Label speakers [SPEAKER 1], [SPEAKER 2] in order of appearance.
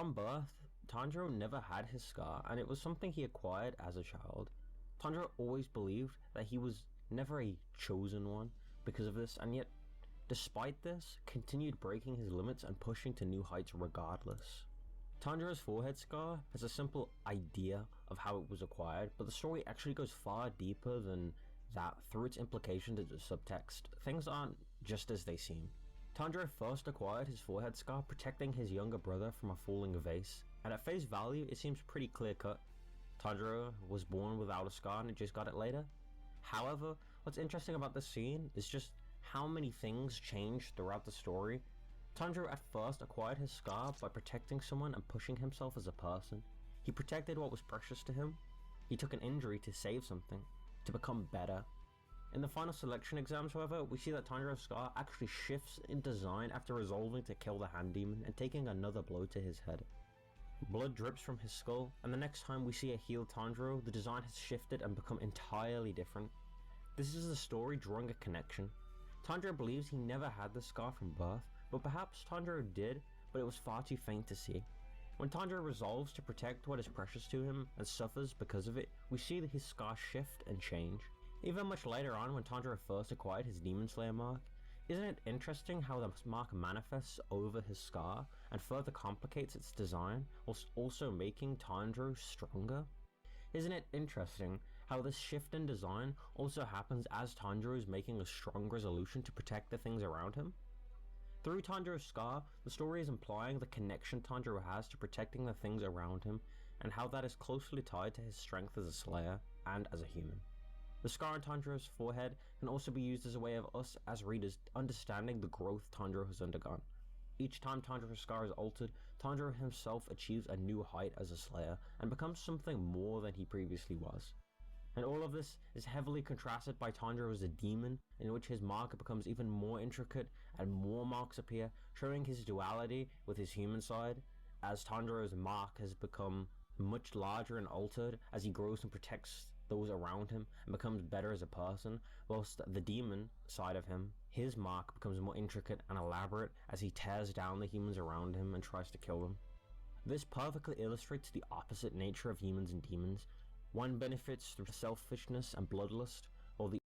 [SPEAKER 1] From birth, Tanjiro never had his scar, and it was something he acquired as a child. Tanjiro always believed that he was never a chosen one because of this, and yet, despite this, continued breaking his limits and pushing to new heights regardless. Tanjiro's forehead scar has a simple idea of how it was acquired, but the story actually goes far deeper than that through its implications into subtext. Things aren't just as they seem. Tanjiro first acquired his forehead scar protecting his younger brother from a falling vase, and at face value it seems pretty clear cut. Tanjiro was born without a scar and just got it later. However, what's interesting about this scene is just how many things changed throughout the story. Tanjiro at first acquired his scar by protecting someone and pushing himself as a person. He protected what was precious to him. He took an injury to save something, to become better. In the final selection exams, however, we see that Tanjiro's scar actually shifts in design after resolving to kill the hand demon and taking another blow to his head. Blood drips from his skull, and the next time we see a healed Tanjiro, the design has shifted and become entirely different. This is the story drawing a connection. Tanjiro believes he never had the scar from birth, but perhaps Tanjiro did, but it was far too faint to see. When Tanjiro resolves to protect what is precious to him and suffers because of it, we see that his scar shift and change. Even much later on, when Tanjiro first acquired his Demon Slayer mark, isn't it interesting how the mark manifests over his scar and further complicates its design, whilst also making Tanjiro stronger? Isn't it interesting how this shift in design also happens as Tanjiro is making a strong resolution to protect the things around him? Through Tanjiro's scar, the story is implying the connection Tanjiro has to protecting the things around him, and how that is closely tied to his strength as a slayer and as a human. The scar on Tanjiro's forehead can also be used as a way of us as readers understanding the growth Tanjiro has undergone. Each time Tanjiro's scar is altered, Tanjiro himself achieves a new height as a slayer and becomes something more than he previously was. And all of this is heavily contrasted by Tanjiro as a demon, in which his mark becomes even more intricate and more marks appear, showing his duality with his human side, as Tanjiro's mark has become much larger and altered as he grows and protects those around him and becomes better as a person, whilst the demon side of him, his mark becomes more intricate and elaborate as he tears down the humans around him and tries to kill them. This perfectly illustrates the opposite nature of humans and demons. One benefits through selfishness and bloodlust, while the